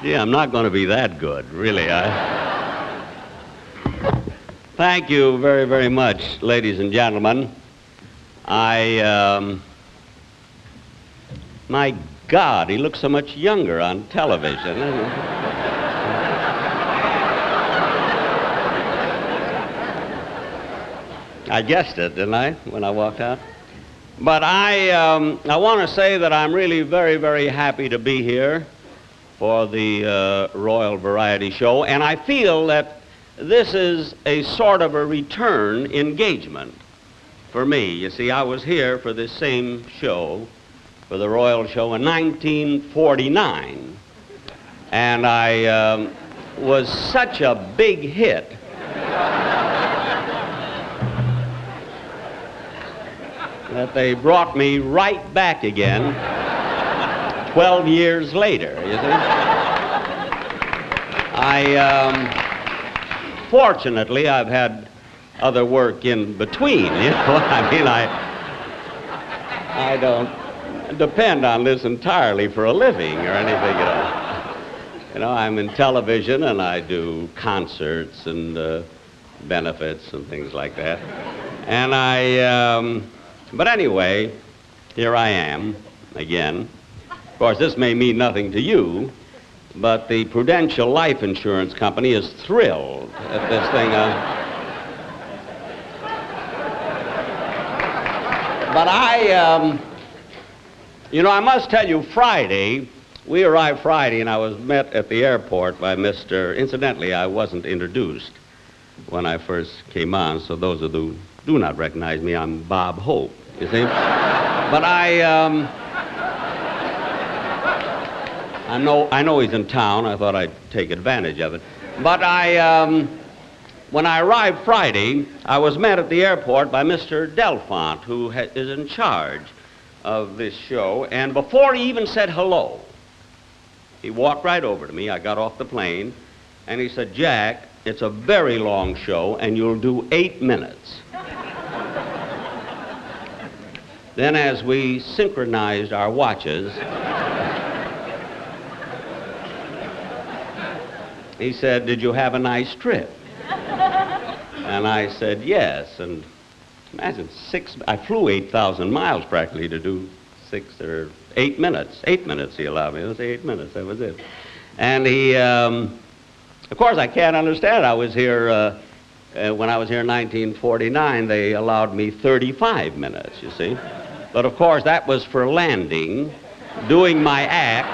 Yeah, I'm not going to be that good, really. Thank you very, very much, ladies and gentlemen. My God, he looks so much younger on television. I guessed it, didn't I, when I walked out? But I want to say that I'm really very, very happy to be here for the Royal Variety Show, and I feel that this is a sort of a return engagement for me. You see, I was here for this same show, for the Royal Show in 1949, and I was such a big hit that they brought me right back again 12 years later, you see. Fortunately, I've had other work in between, you know. I mean, I don't depend on this entirely for a living or anything, you know. You know, I'm in television and I do concerts and benefits and things like that. And but anyway, here I am again. Of course, this may mean nothing to you, but the Prudential Life Insurance Company is thrilled at this thing. But you know, I must tell you, Friday, we arrived Friday, and I was met at the airport by incidentally, I wasn't introduced when I first came on, so those of you who do not recognize me, I'm Bob Hope, you see. But I know he's in town. I thought I'd take advantage of it. But when I arrived Friday, I was met at the airport by Mr. Delfont, who is in charge of this show. And before he even said hello, he walked right over to me. I got off the plane, and he said, "Jack, it's a very long show, and you'll do 8 minutes." Then as we synchronized our watches, he said, "Did you have a nice trip?" And I said, "Yes." And imagine, I flew 8,000 miles practically to do 6 or 8 minutes. 8 minutes he allowed me. Let's say 8 minutes, that was it. And he, of course, I can't understand. I was here, when I was here in 1949, they allowed me 35 minutes, you see. But of course, that was for landing, doing my act,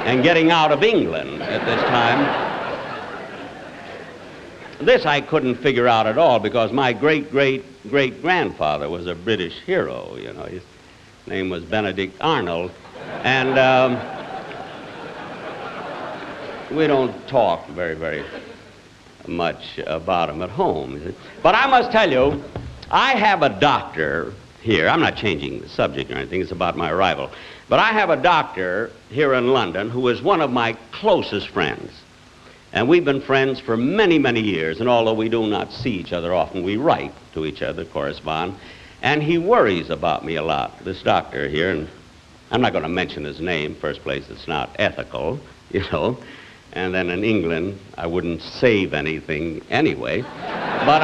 and getting out of England at this time. This I couldn't figure out at all because my great-great-great-grandfather was a British hero, you know. His name was Benedict Arnold. And we don't talk very, very much about him at home. But I must tell you, I have a doctor here. I'm not changing the subject or anything. It's about my arrival. But I have a doctor here in London who is one of my closest friends. And we've been friends for many, many years. And although we do not see each other often, we write to each other, correspond. And he worries about me a lot, this doctor here. And I'm not going to mention his name. First place, it's not ethical, you know. And then in England, I wouldn't save anything anyway. But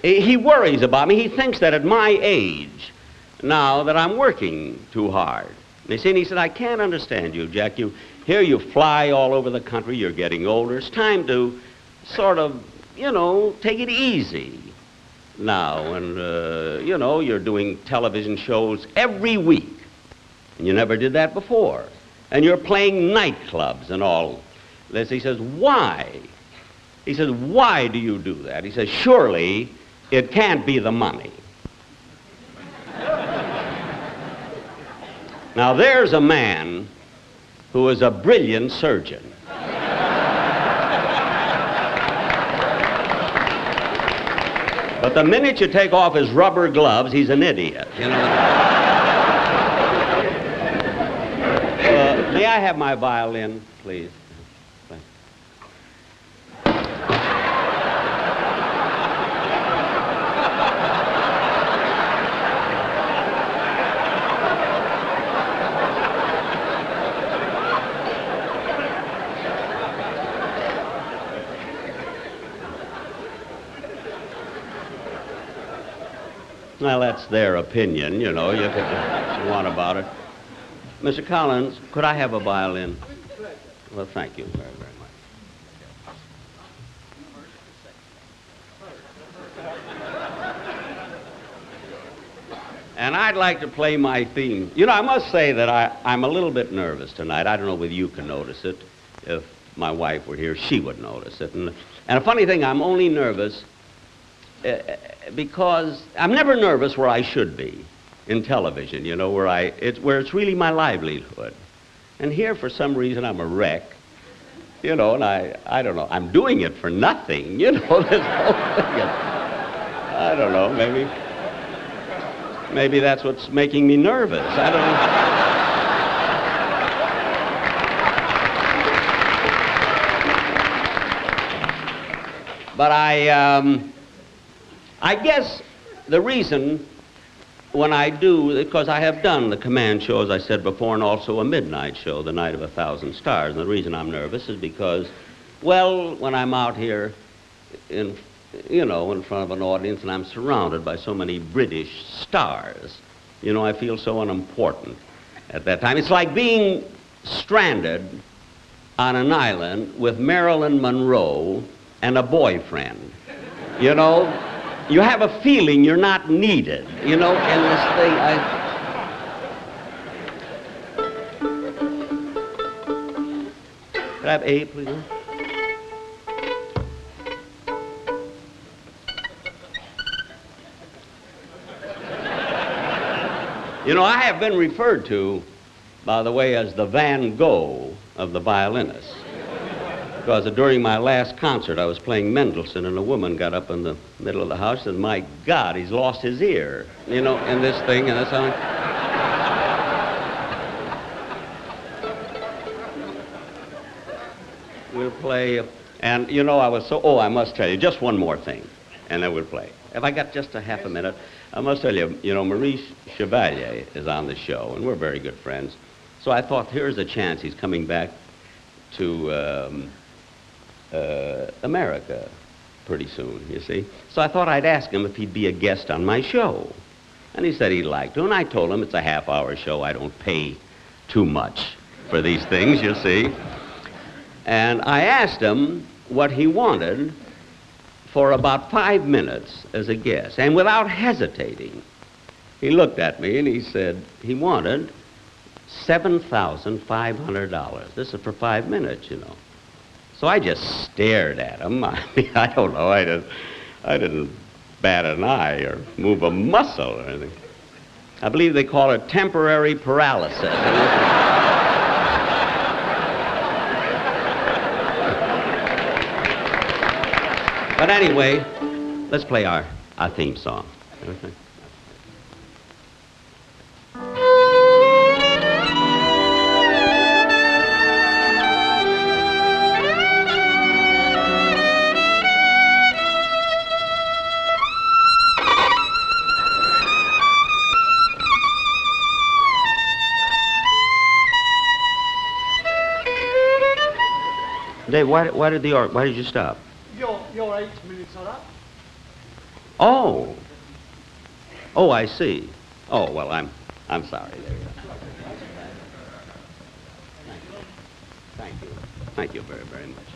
he worries about me. He thinks that at my age, now that I'm working too hard. And he said, "I can't understand you, Jack. You fly all over the country. You're getting older. It's time to sort of, you know, take it easy now. And, you know, you're doing television shows every week. And you never did that before. And you're playing nightclubs and all this." He says, "Why?" He says, "Why do you do that?" He says, "Surely it can't be the money." Now, there's a man who is a brilliant surgeon. But the minute you take off his rubber gloves, he's an idiot, you know. May I have my violin, please? Well, that's their opinion, you know. You can want about it. Mr. Collins, could I have a violin? Well, thank you very, very much. And I'd like to play my theme. You know, I must say that I'm a little bit nervous tonight. I don't know whether you can notice it. If my wife were here, she would notice it. And a funny thing, I'm only nervous because I'm never nervous where I should be in television, you know, where it's really my livelihood. And here, for some reason, I'm a wreck, you know, and I don't know. I'm doing it for nothing, you know. This whole thing. I don't know, maybe that's what's making me nervous. I don't know. But I guess the reason when I do, because I have done the command show, as I said before, and also a midnight show, The Night of 1,000 Stars. And the reason I'm nervous is because, well, when I'm out here in front of an audience and I'm surrounded by so many British stars, you know, I feel so unimportant at that time. It's like being stranded on an island with Marilyn Monroe and a boyfriend. You know, you have a feeling you're not needed, you know, in this thing. Could I have A, please? You know, I have been referred to, by the way, as the Van Gogh of the violinists. Because during my last concert, I was playing Mendelssohn, and a woman got up in the middle of the house and said, "My God, he's lost his ear," you know, in this thing, and that's how. We'll play, and you know, I must tell you, just one more thing, and then we'll play. If I got just a half a minute, I must tell you, you know, Maurice Chevalier is on the show, and we're very good friends. So I thought, here's a chance. He's coming back to America pretty soon, you see. So I thought I'd ask him if he'd be a guest on my show. And he said he'd like to. And I told him it's a half-hour show. I don't pay too much for these things, you see. And I asked him what he wanted for about 5 minutes as a guest. And without hesitating, he looked at me and he said he wanted $7,500. This is for 5 minutes, you know. So I just stared at him. I mean, I don't know. I didn't bat an eye or move a muscle or anything. I believe they call it temporary paralysis. But anyway, let's play our theme song. Okay. Dave, why did you stop? You're 8 minutes are up. Oh, I see. Oh, well, I'm sorry. There you go. Thank you. Thank you very, very much.